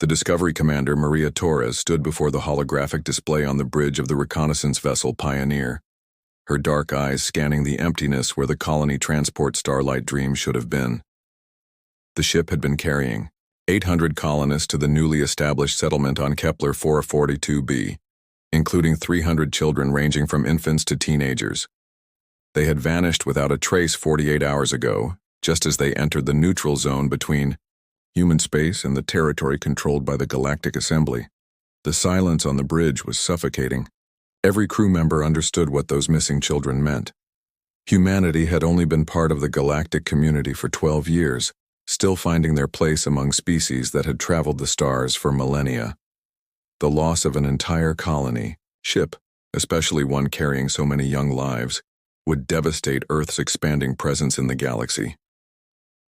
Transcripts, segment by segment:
The Discovery commander, Maria Torres, stood before the holographic display on the bridge of the reconnaissance vessel Pioneer, her dark eyes scanning the emptiness where the colony transport Starlight Dream should have been. The ship had been carrying 800 colonists to the newly established settlement on Kepler 442b, including 300 children ranging from infants to teenagers. They had vanished without a trace 48 hours ago, just as they entered the neutral zone between human space and the territory controlled by the Galactic Assembly. The silence on the bridge was suffocating. Every crew member understood what those missing children meant. Humanity had only been part of the galactic community for 12 years, still finding their place among species that had traveled the stars for millennia. The loss of an entire colony, ship, especially one carrying so many young lives, would devastate Earth's expanding presence in the galaxy.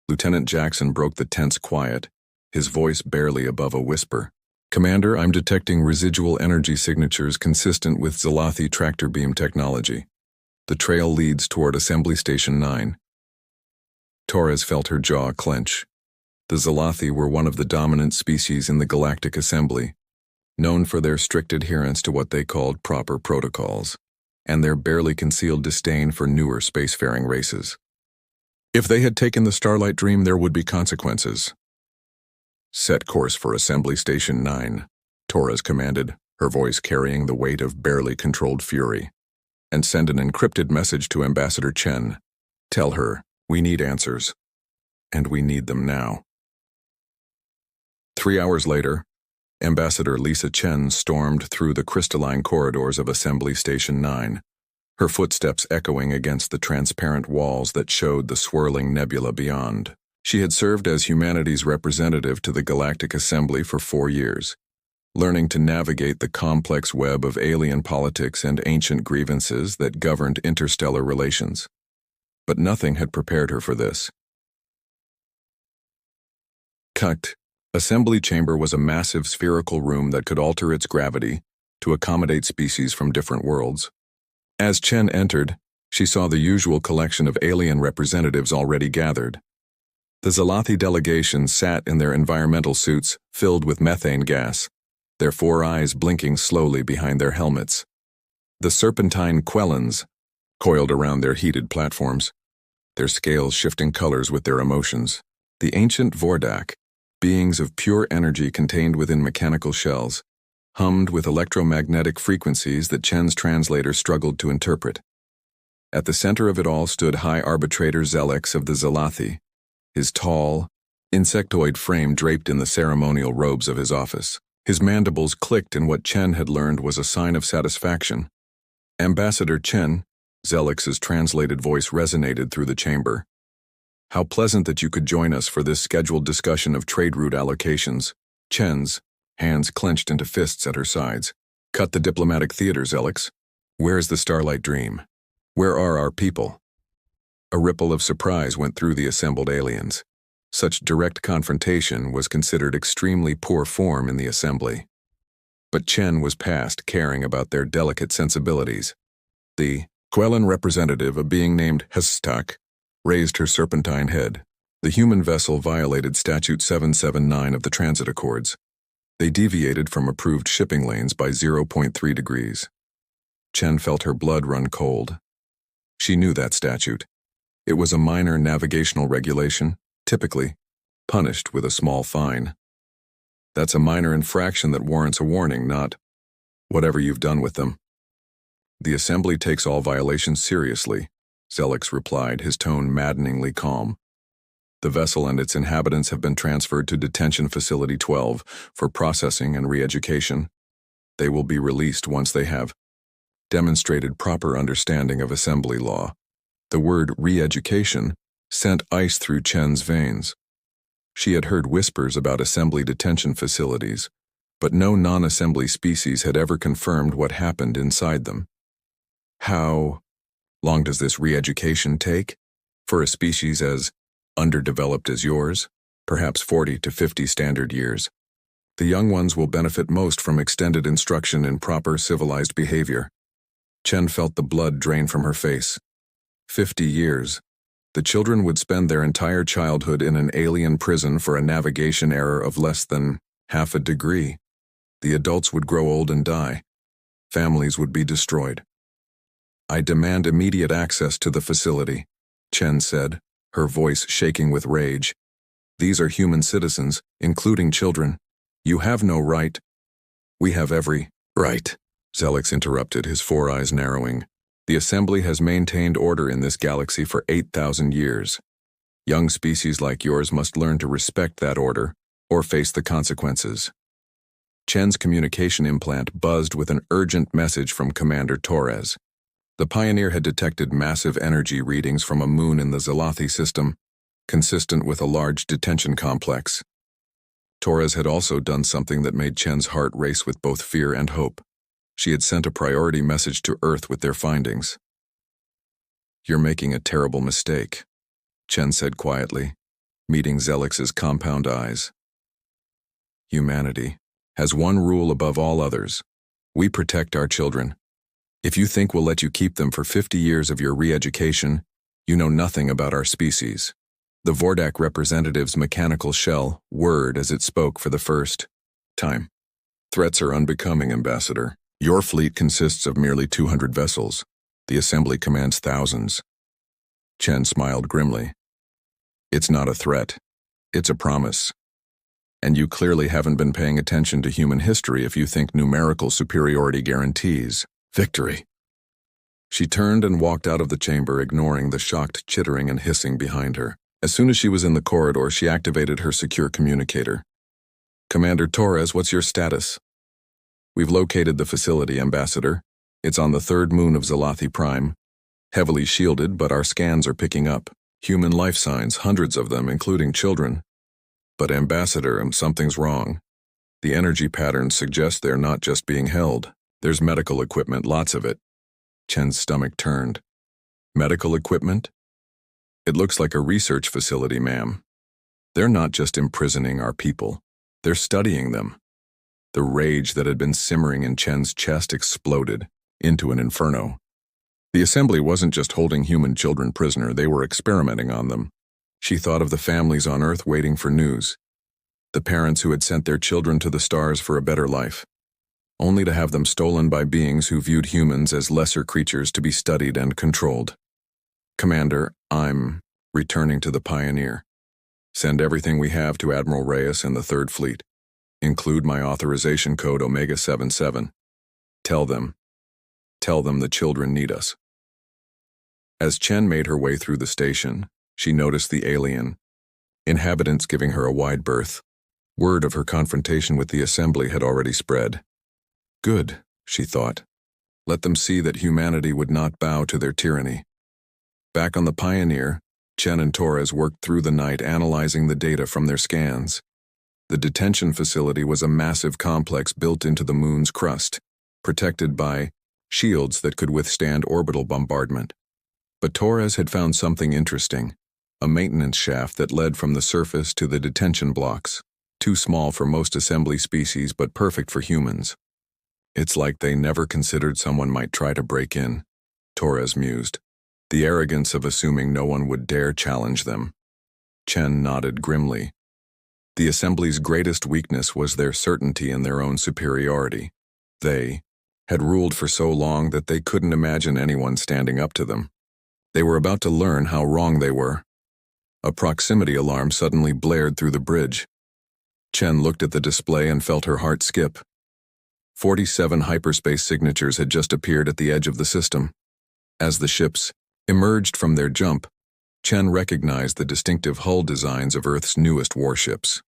Lieutenant Jackson broke the tense quiet, his voice barely above a whisper. "Commander, I'm detecting residual energy signatures consistent with Zalathi tractor beam technology. The trail leads toward Assembly Station 9. Torres felt her jaw clench. The Zalathi were one of the dominant species in the Galactic Assembly, known for their strict adherence to what they called proper protocols, and their barely concealed disdain for newer spacefaring races. If they had taken the Starlight Dream, there would be consequences. "Set course for Assembly Station 9, Torres commanded, her voice carrying the weight of barely controlled fury. "And send an encrypted message to Ambassador Chen. Tell her, we need answers. And we need them now." 3 hours later, Ambassador Lisa Chen stormed through the crystalline corridors of Assembly Station 9, her footsteps echoing against the transparent walls that showed the swirling nebula beyond. She had served as humanity's representative to the Galactic Assembly for 4 years, learning to navigate the complex web of alien politics and ancient grievances that governed interstellar relations. But nothing had prepared her for this. Cut. Assembly chamber was a massive spherical room that could alter its gravity to accommodate species from different worlds. As Chen entered, she saw the usual collection of alien representatives already gathered. The Zalathi delegation sat in their environmental suits filled with methane gas, their 4 eyes blinking slowly behind their helmets. The serpentine Quellans coiled around their heated platforms, their scales shifting colors with their emotions. The ancient Vordak, beings of pure energy contained within mechanical shells, hummed with electromagnetic frequencies that Chen's translator struggled to interpret. At the center of it all stood High Arbitrator Zelix of the Zalathi, his tall, insectoid frame draped in the ceremonial robes of his office. His mandibles clicked in what Chen had learned was a sign of satisfaction. "Ambassador Chen," Zelix's translated voice resonated through the chamber. "How pleasant that you could join us for this scheduled discussion of trade route allocations." Chen's hands clenched into fists at her sides. "Cut the diplomatic theater, Zelix. Where's the Starlight Dream? Where are our people?" A ripple of surprise went through the assembled aliens. Such direct confrontation was considered extremely poor form in the assembly. But Chen was past caring about their delicate sensibilities. The Quellan representative, a being named Hestak, raised her serpentine head. The human vessel violated Statute 779 of the Transit Accords. They deviated from approved shipping lanes by 0.3 degrees. Chen felt her blood run cold. She knew that statute. It was a minor navigational regulation, typically punished with a small fine. That's a minor infraction that warrants a warning, not whatever you've done with them. "The Assembly takes all violations seriously," Zelix replied, his tone maddeningly calm. "The vessel and its inhabitants have been transferred to Detention Facility 12 for processing and re-education. They will be released once they have demonstrated proper understanding of Assembly law." The word re-education sent ice through Chen's veins. She had heard whispers about Assembly detention facilities, but no non-Assembly species had ever confirmed what happened inside them. "How long does this re-education take? For a species as underdeveloped as yours? Perhaps 40 to 50 standard years. The young ones will benefit most from extended instruction in proper civilized behavior." Chen felt the blood drain from her face. 50 years. The children would spend their entire childhood in an alien prison for a navigation error of less than Half a degree. The adults would grow old and die. Families would be destroyed. I demand immediate access to the facility, Chen said, her voice shaking with rage. These are human citizens, including children. You have no right. We have every right, Zelix interrupted, his four eyes narrowing. The Assembly has maintained order in this galaxy for 8,000 years. Young species like yours must learn to respect that order, or face the consequences. Chen's communication implant buzzed with an urgent message from Commander Torres. The Pioneer had detected massive energy readings from a moon in the Zalathi system, consistent with a large detention complex. Torres had also done something that made Chen's heart race with both fear and hope. She had sent a priority message to Earth with their findings. You're making a terrible mistake, Chen said quietly, meeting Zelix's compound eyes. Humanity has one rule above all others. We protect our children. If you think we'll let you keep them for 50 years of your re-education, you know nothing about our species. The Vordak representative's mechanical shell whirred as it spoke for the first time. Threats are unbecoming, Ambassador. Your fleet consists of merely 200 vessels. The Assembly commands thousands. Chen smiled grimly. It's not a threat. It's a promise. And you clearly haven't been paying attention to human history if you think numerical superiority guarantees victory. She turned and walked out of the chamber, ignoring the shocked chittering and hissing behind her. As soon as she was in the corridor, she activated her secure communicator. Commander Torres, what's your status? We've located the facility, Ambassador. It's on the third moon of Zalathi Prime. Heavily shielded, but our scans are picking up human life signs, hundreds of them, including children. But Ambassador, something's wrong. The energy patterns suggest they're not just being held. There's medical equipment, lots of it. Chen's stomach turned. Medical equipment? It looks like a research facility, ma'am. They're not just imprisoning our people. They're studying them. The rage that had been simmering in Chen's chest exploded into an inferno. The Assembly wasn't just holding human children prisoner, they were experimenting on them. She thought of the families on Earth waiting for news. The parents who had sent their children to the stars for a better life, only to have them stolen by beings who viewed humans as lesser creatures to be studied and controlled. Commander, I'm returning to the Pioneer. Send everything we have to Admiral Reyes and the Third Fleet. Include my authorization code Omega 77. Tell them the children need us. As Chen made her way through the station, she noticed the alien inhabitants giving her a wide berth. Word of her confrontation with the Assembly had already spread. Good, she thought. Let them see that humanity would not bow to their tyranny. Back on the Pioneer, Chen and Torres worked through the night analyzing the data from their scans. The detention facility was a massive complex built into the moon's crust, protected by shields that could withstand orbital bombardment. But Torres had found something interesting, a maintenance shaft that led from the surface to the detention blocks, too small for most Assembly species but perfect for humans. It's like they never considered someone might try to break in, Torres mused, the arrogance of assuming no one would dare challenge them. Chen nodded grimly. The Assembly's greatest weakness was their certainty in their own superiority. They had ruled for so long that they couldn't imagine anyone standing up to them. They were about to learn how wrong they were. A proximity alarm suddenly blared through the bridge. Chen looked at the display and felt her heart skip. 47 hyperspace signatures had just appeared at the edge of the system. As the ships emerged from their jump, Chen recognized the distinctive hull designs of Earth's newest warships.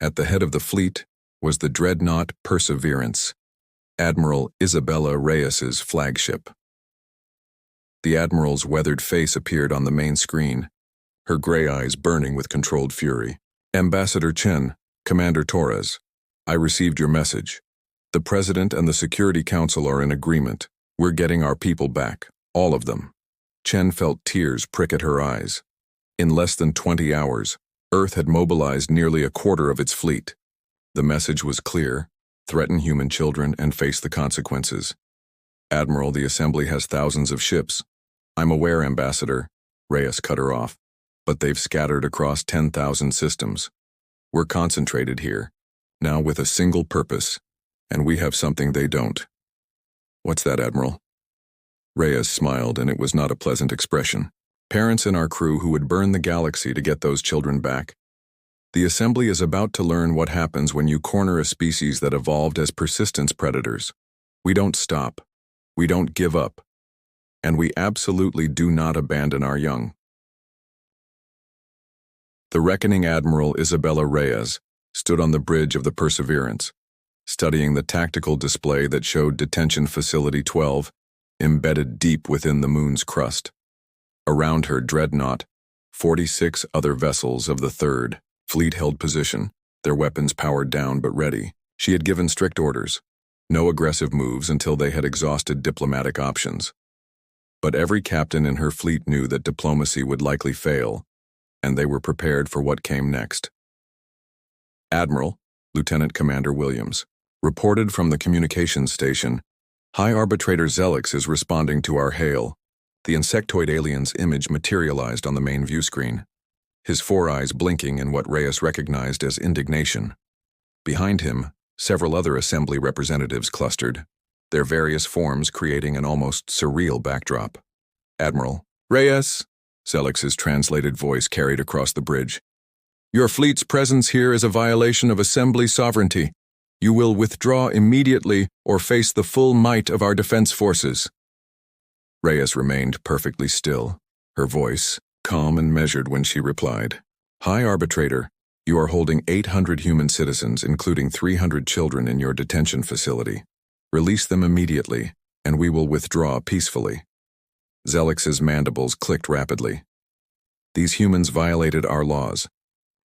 At the head of the fleet was the dreadnought Perseverance, Admiral Isabella Reyes's flagship. The Admiral's weathered face appeared on the main screen, her gray eyes burning with controlled fury. Ambassador Chen, Commander Torres, I received your message. The President and the Security Council are in agreement. We're getting our people back, all of them. Chen felt tears prick at her eyes. In less than 20 hours, Earth had mobilized nearly a quarter of its fleet. The message was clear: threaten human children and face the consequences. Admiral, the Assembly has thousands of ships. I'm aware, Ambassador, Reyes cut her off, but they've scattered across 10,000 systems. We're concentrated here. now with a single purpose, and we have something they don't. What's that, Admiral? Reyes smiled, and it was not a pleasant expression. Parents in our crew who would burn the galaxy to get those children back. The Assembly is about to learn what happens when you corner a species that evolved as persistence predators. We don't stop. We don't give up. And we absolutely do not abandon our young. The reckoning Admiral Isabella Reyes stood on the bridge of the Perseverance, studying the tactical display that showed Detention Facility 12 embedded deep within the moon's crust. Around her dreadnought, 46 other vessels of the 3rd Fleet held position, their weapons powered down but ready. She had given strict orders, no aggressive moves until they had exhausted diplomatic options. But every captain in her fleet knew that diplomacy would likely fail, and they were prepared for what came next. Admiral, Lieutenant Commander Williams, reported from the communications station, High Arbitrator Zelix is responding to our hail. The insectoid alien's image materialized on the main view screen, his 4 eyes blinking in what Reyes recognized as indignation. Behind him, several other Assembly representatives clustered, their various forms creating an almost surreal backdrop. Admiral Reyes, Zelix's translated voice carried across the bridge. Your fleet's presence here is a violation of Assembly sovereignty. You will withdraw immediately or face the full might of our defense forces. Reyes remained perfectly still, her voice calm and measured when she replied. High Arbitrator, you are holding 800 human citizens, including 300 children, in your detention facility. Release them immediately, and we will withdraw peacefully. Zelix's mandibles clicked rapidly. These humans violated our laws.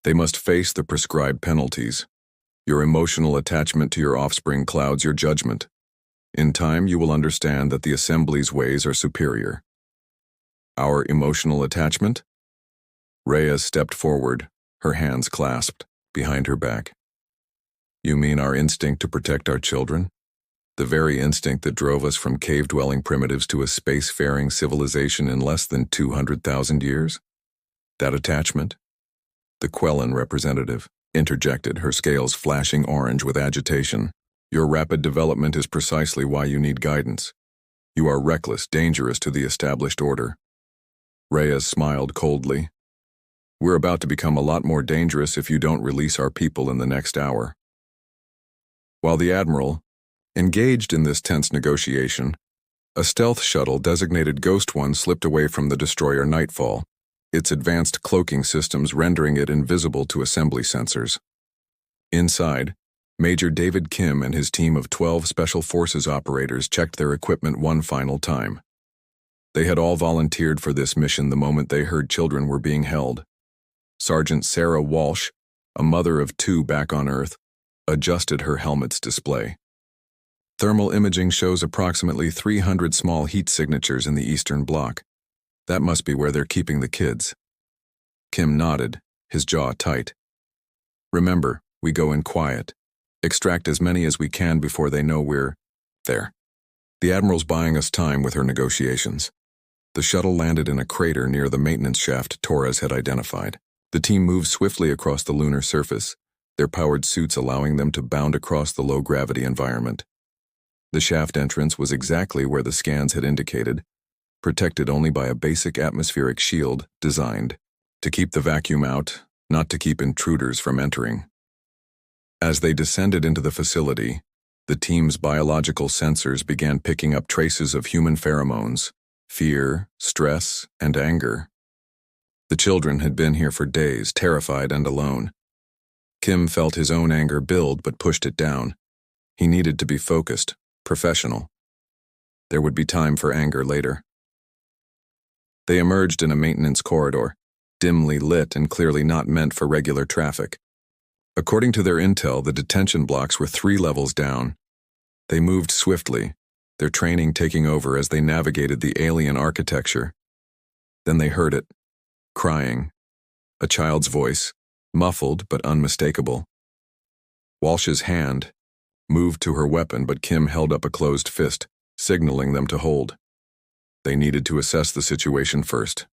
They must face the prescribed penalties. Your emotional attachment to your offspring clouds your judgment. In time, you will understand that the Assembly's ways are superior. Our emotional attachment? Reyes stepped forward, her hands clasped behind her back. You mean our instinct to protect our children? The very instinct that drove us from cave-dwelling primitives to a space-faring civilization in less than 200,000 years? That attachment? The Quellan representative interjected, her scales flashing orange with agitation. Your rapid development is precisely why you need guidance. You are reckless, dangerous to the established order. Reyes smiled coldly. We're about to become a lot more dangerous if you don't release our people in the next hour. While the Admiral, engaged in this tense negotiation, a stealth shuttle designated Ghost One slipped away from the destroyer Nightfall, its advanced cloaking systems rendering it invisible to Assembly sensors. Inside, Major David Kim and his team of 12 Special Forces operators checked their equipment one final time. They had all volunteered for this mission the moment they heard children were being held. Sergeant Sarah Walsh, a mother of 2 back on Earth, adjusted her helmet's display. Thermal imaging shows approximately 300 small heat signatures in the Eastern Bloc. That must be where they're keeping the kids. Kim nodded, his jaw tight. Remember, we go in quiet. Extract as many as we can before they know we're there. The Admiral's buying us time with her negotiations. The shuttle landed in a crater near the maintenance shaft Torres had identified. The team moved swiftly across the lunar surface, their powered suits allowing them to bound across the low-gravity environment. The shaft entrance was exactly where the scans had indicated, protected only by a basic atmospheric shield designed to keep the vacuum out, not to keep intruders from entering. As they descended into the facility, the team's biological sensors began picking up traces of human pheromones, fear, stress, and anger. The children had been here for days, terrified and alone. Kim felt his own anger build but pushed it down. He needed to be focused, professional. There would be time for anger later. They emerged in a maintenance corridor, dimly lit and clearly not meant for regular traffic. According to their intel, the detention blocks were 3 levels down. They moved swiftly, their training taking over as they navigated the alien architecture. Then they heard it, crying, a child's voice, muffled but unmistakable. Walsh's hand moved to her weapon, but Kim held up a closed fist, signaling them to hold. They needed to assess the situation first.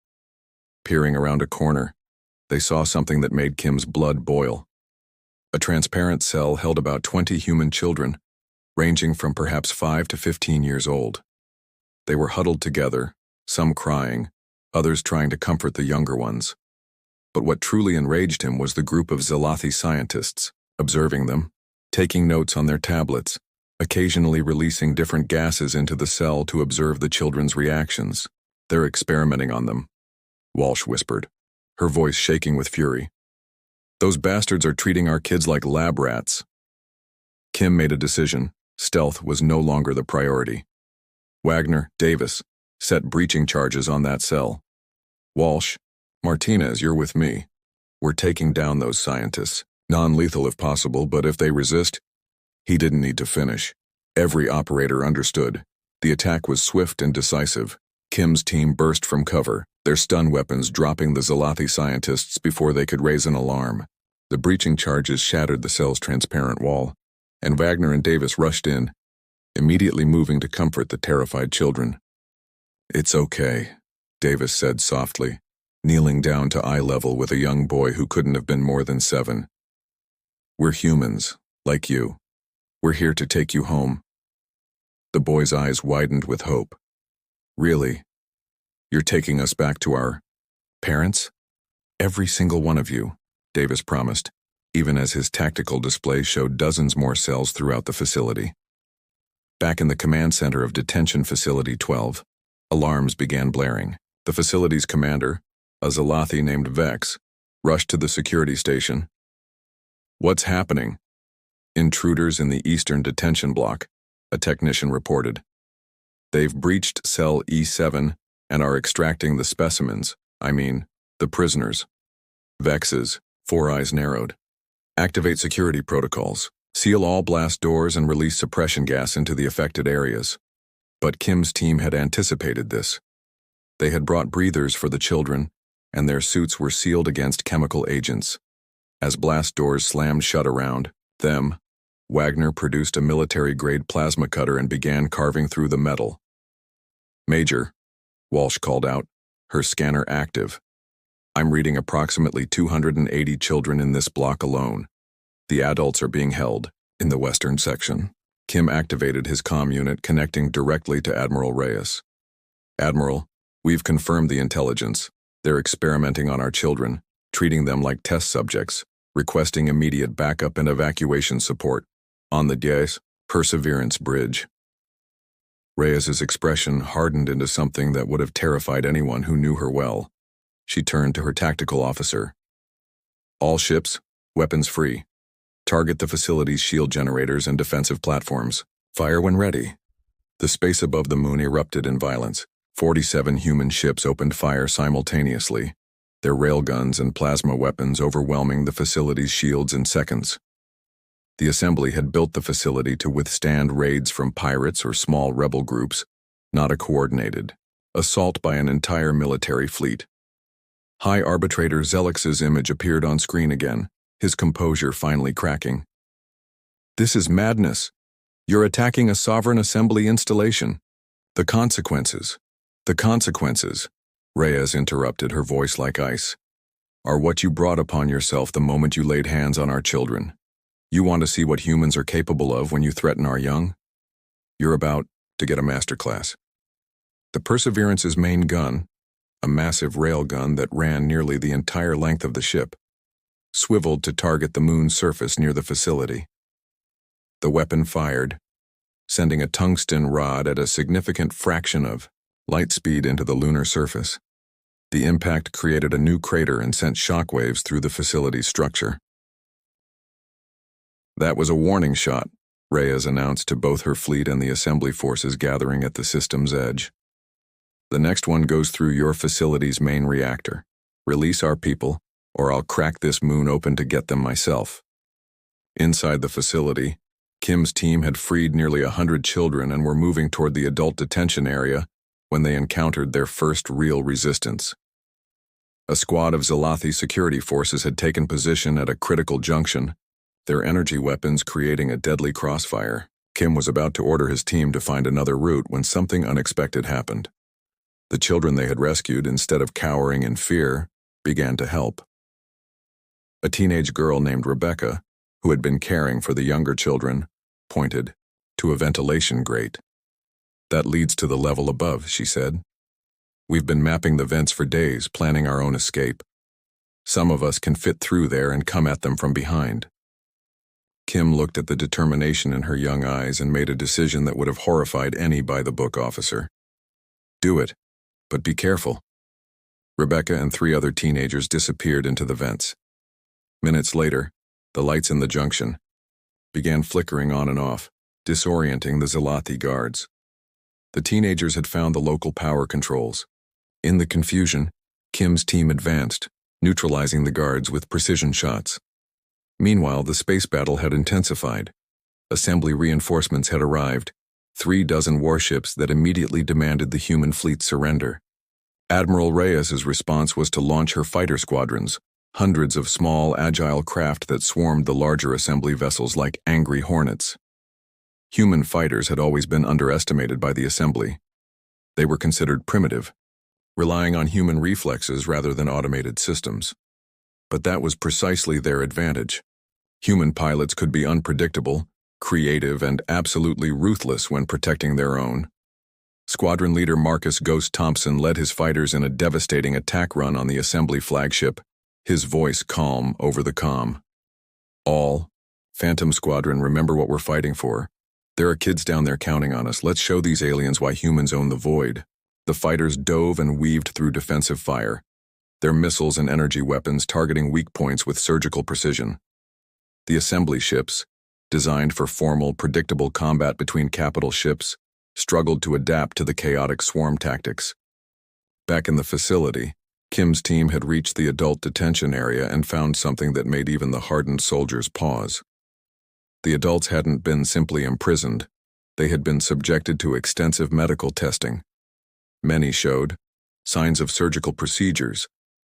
Peering around a corner, they saw something that made Kim's blood boil. A transparent cell held about 20 human children, ranging from perhaps 5 to 15 years old. They were huddled together, some crying, others trying to comfort the younger ones. But what truly enraged him was the group of Zalathi scientists, observing them, taking notes on their tablets, occasionally releasing different gases into the cell to observe the children's reactions. "They're experimenting on them," Walsh whispered, her voice shaking with fury. "Those bastards are treating our kids like lab rats." Kim made a decision. Stealth was no longer the priority. Wagner, Davis, set breaching charges on that cell. Walsh, Martinez, you're with me. We're taking down those scientists. Non-lethal if possible, but if they resist. He didn't need to finish. Every operator understood. The attack was swift and decisive. Kim's team burst from cover, their stun weapons dropping the Zalathi scientists before they could raise an alarm. The breaching charges shattered the cell's transparent wall, and Wagner and Davis rushed in, immediately moving to comfort the terrified children. "It's okay," Davis said softly, kneeling down to eye level with a young boy who couldn't have been more than 7. "We're humans, like you. We're here to take you home." The boy's eyes widened with hope. "Really? You're taking us back to our parents?" "Every single one of you," Davis promised, even as his tactical display showed dozens more cells throughout the facility. Back in the command center of Detention Facility 12, alarms began blaring. The facility's commander, a Zalathi named Vex, rushed to the security station. "What's happening?" "Intruders in the Eastern Detention Block," a technician reported. "They've breached Cell E7 and are extracting the specimens, the prisoners." Vex's 4 eyes narrowed. "Activate security protocols. Seal all blast doors and release suppression gas into the affected areas." But Kim's team had anticipated this. They had brought breathers for the children, and their suits were sealed against chemical agents. As blast doors slammed shut around them, Wagner produced a military-grade plasma cutter and began carving through the metal. "Major," Walsh called out, her scanner active. "I'm reading approximately 280 children in this block alone. The adults are being held in the western section." Kim activated his comm unit, connecting directly to Admiral Reyes. "Admiral, we've confirmed the intelligence. They're experimenting on our children, treating them like test subjects, requesting immediate backup and evacuation support. On the Perseverance Bridge." Reyes's expression hardened into something that would have terrified anyone who knew her well. She turned to her tactical officer. "All ships, weapons free. Target the facility's shield generators and defensive platforms. Fire when ready." The space above the moon erupted in violence. 47 human ships opened fire simultaneously, their railguns and plasma weapons overwhelming the facility's shields in seconds. The assembly had built the facility to withstand raids from pirates or small rebel groups, not a coordinated assault by an entire military fleet. High Arbitrator Zelix's image appeared on screen again, his composure finally cracking. "This is madness. You're attacking a sovereign assembly installation. The consequences," Reyes interrupted, her voice like ice, "are what you brought upon yourself the moment you laid hands on our children. You want to see what humans are capable of when you threaten our young? You're about to get a masterclass." The Perseverance's main gun, a massive rail gun that ran nearly the entire length of the ship, swiveled to target the moon's surface near the facility. The weapon fired, sending a tungsten rod at a significant fraction of light speed into the lunar surface. The impact created a new crater and sent shockwaves through the facility's structure. "That was a warning shot," Reyes announced to both her fleet and the assembly forces gathering at the system's edge. "The next one goes through your facility's main reactor. Release our people, or I'll crack this moon open to get them myself." Inside the facility, Kim's team had freed nearly 100 children and were moving toward the adult detention area when they encountered their first real resistance. A squad of Zalathi security forces had taken position at a critical junction, their energy weapons creating a deadly crossfire. Kim was about to order his team to find another route when something unexpected happened. The children they had rescued, instead of cowering in fear, began to help. A teenage girl named Rebecca, who had been caring for the younger children, pointed to a ventilation grate. "That leads to the level above," she said. "We've been mapping the vents for days, planning our own escape. Some of us can fit through there and come at them from behind." Kim looked at the determination in her young eyes and made a decision that would have horrified any by-the-book officer. "Do it, but be careful." Rebecca and 3 other teenagers disappeared into the vents. Minutes later, the lights in the junction began flickering on and off, disorienting the Zelathi guards. The teenagers had found the local power controls. In the confusion, Kim's team advanced, neutralizing the guards with precision shots. Meanwhile, the space battle had intensified. Assembly reinforcements had arrived, 3 dozen warships that immediately demanded the human fleet's surrender. Admiral Reyes's response was to launch her fighter squadrons, hundreds of small, agile craft that swarmed the larger assembly vessels like angry hornets. Human fighters had always been underestimated by the assembly. They were considered primitive, relying on human reflexes rather than automated systems. But that was precisely their advantage. Human pilots could be unpredictable, creative, and absolutely ruthless when protecting their own. Squadron leader Marcus "Ghost" Thompson led his fighters in a devastating attack run on the assembly flagship, his voice calm over the comm. "All, Phantom Squadron, remember what we're fighting for. There are kids down there counting on us. Let's show these aliens why humans own the void." The fighters dove and weaved through defensive fire, their missiles and energy weapons targeting weak points with surgical precision. The assembly ships, designed for formal, predictable combat between capital ships, struggled to adapt to the chaotic swarm tactics. Back in the facility, Kim's team had reached the adult detention area and found something that made even the hardened soldiers pause. The adults hadn't been simply imprisoned. They had been subjected to extensive medical testing. Many showed signs of surgical procedures,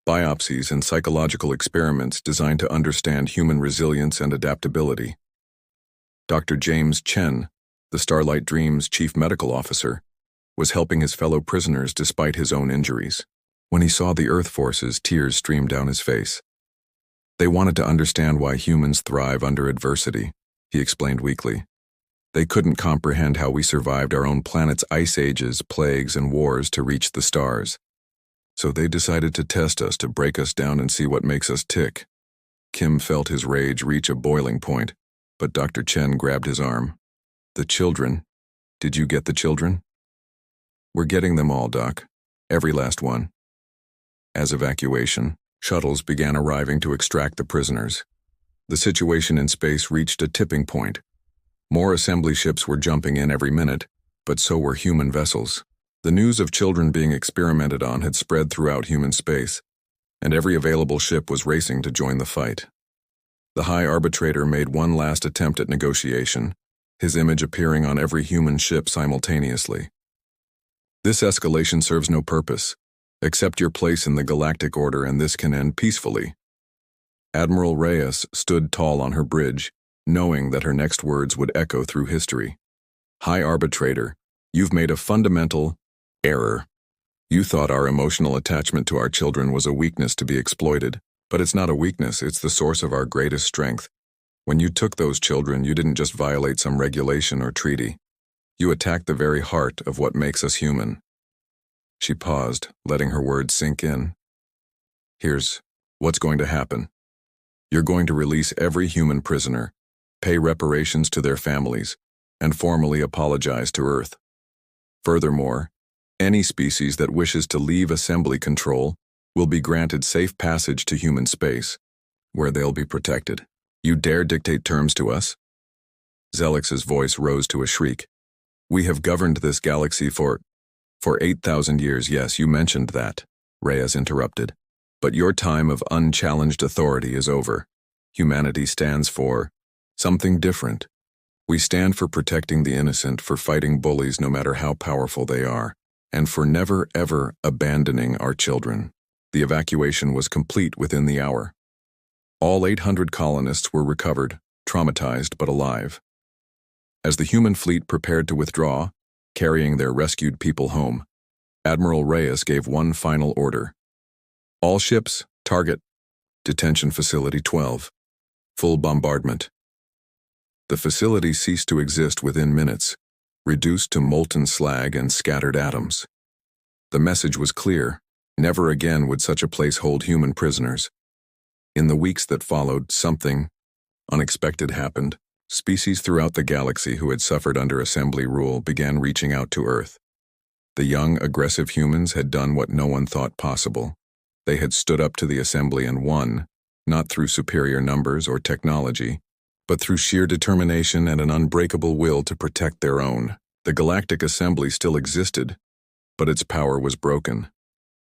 biopsies, and psychological experiments designed to understand human resilience and adaptability. Dr. James Chen, the Starlight Dream's chief medical officer, was helping his fellow prisoners despite his own injuries. When he saw the Earth forces, tears streamed down his face. "They wanted to understand why humans thrive under adversity," he explained weakly. "They couldn't comprehend how we survived our own planet's ice ages, plagues, and wars to reach the stars. So they decided to test us, to break us down and see what makes us tick." Kim felt his rage reach a boiling point, but Dr. Chen grabbed his arm. "The children. Did you get the children?" "We're getting them all, Doc. Every last one." As evacuation, shuttles began arriving to extract the prisoners. The situation in space reached a tipping point. More assembly ships were jumping in every minute, but so were human vessels. The news of children being experimented on had spread throughout human space, and every available ship was racing to join the fight. The High Arbitrator made one last attempt at negotiation, his image appearing on every human ship simultaneously. "This escalation serves no purpose. Accept your place in the galactic order and this can end peacefully." Admiral Reyes stood tall on her bridge, knowing that her next words would echo through history. "High Arbitrator, you've made a fundamental error. You thought our emotional attachment to our children was a weakness to be exploited, but it's not a weakness, it's the source of our greatest strength. When you took those children, you didn't just violate some regulation or treaty. You attacked the very heart of what makes us human." She paused, letting her words sink in. "Here's what's going to happen. You're going to release every human prisoner, pay reparations to their families, and formally apologize to Earth. Furthermore, any species that wishes to leave assembly control will be granted safe passage to human space, where they'll be protected. You dare dictate terms to us?" Zelix's voice rose to a shriek. "We have governed this galaxy for 8,000 years. Yes, you mentioned that," Reyes interrupted. "But your time of unchallenged authority is over. Humanity stands for something different. We stand for protecting the innocent, for fighting bullies no matter how powerful they are, and for never ever abandoning our children." The evacuation was complete within the hour. All 800 colonists were recovered, traumatized but alive. As the human fleet prepared to withdraw, carrying their rescued people home, Admiral Reyes gave one final order. "All ships, target Detention Facility 12. Full bombardment." The facility ceased to exist within minutes, reduced to molten slag and scattered atoms. The message was clear: never again would such a place hold human prisoners. In the weeks that followed, something unexpected happened. Species throughout the galaxy who had suffered under assembly rule began reaching out to Earth. The young, aggressive humans had done what no one thought possible. They had stood up to the assembly and won, not through superior numbers or technology, but through sheer determination and an unbreakable will to protect their own. The Galactic Assembly still existed, but its power was broken.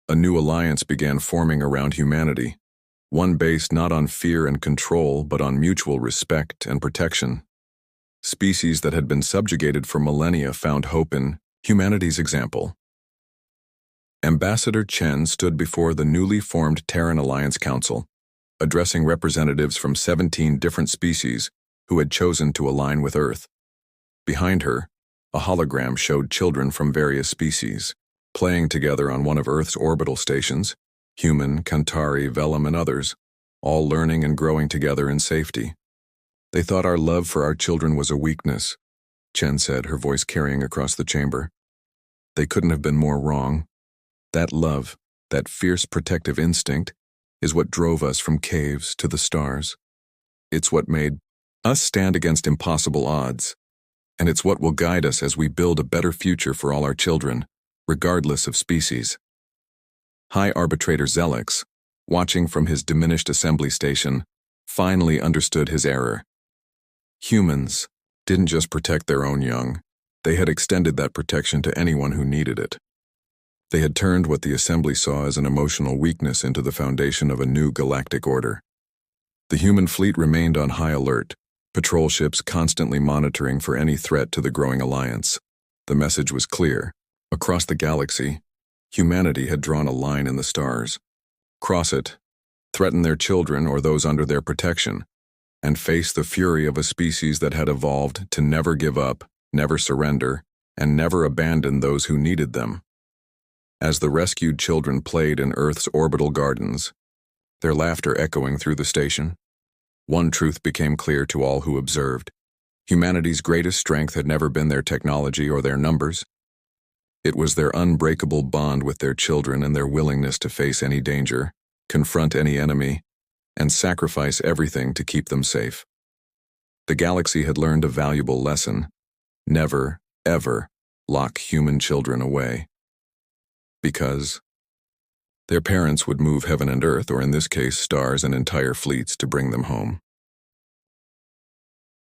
A new alliance began forming around humanity, one based not on fear and control, but on mutual respect and protection. Species that had been subjugated for millennia found hope in humanity's example. Ambassador Chen stood before the newly formed Terran Alliance Council, addressing representatives from 17 different species who had chosen to align with Earth. Behind her, a hologram showed children from various species, playing together on one of Earth's orbital stations, human, Kantari, Velum, and others, all learning and growing together in safety. They thought our love for our children was a weakness, Chen said, her voice carrying across the chamber. They couldn't have been more wrong. That love, that fierce protective instinct, is what drove us from caves to the stars. It's what made us stand against impossible odds, and it's what will guide us as we build a better future for all our children, regardless of species. High Arbitrator Zelix, watching from his diminished assembly station, finally understood his error. Humans didn't just protect their own young, they had extended that protection to anyone who needed it. They had turned what the assembly saw as an emotional weakness into the foundation of a new galactic order. The human fleet remained on high alert, patrol ships constantly monitoring for any threat to the growing alliance. The message was clear. Across the galaxy, humanity had drawn a line in the stars. Cross it, threaten their children or those under their protection, and face the fury of a species that had evolved to never give up, never surrender, and never abandon those who needed them. As the rescued children played in Earth's orbital gardens, their laughter echoing through the station, one truth became clear to all who observed. Humanity's greatest strength had never been their technology or their numbers. It was their unbreakable bond with their children and their willingness to face any danger, confront any enemy, and sacrifice everything to keep them safe. The galaxy had learned a valuable lesson: never, ever lock human children away. Because their parents would move heaven and earth, or in this case, stars and entire fleets, to bring them home.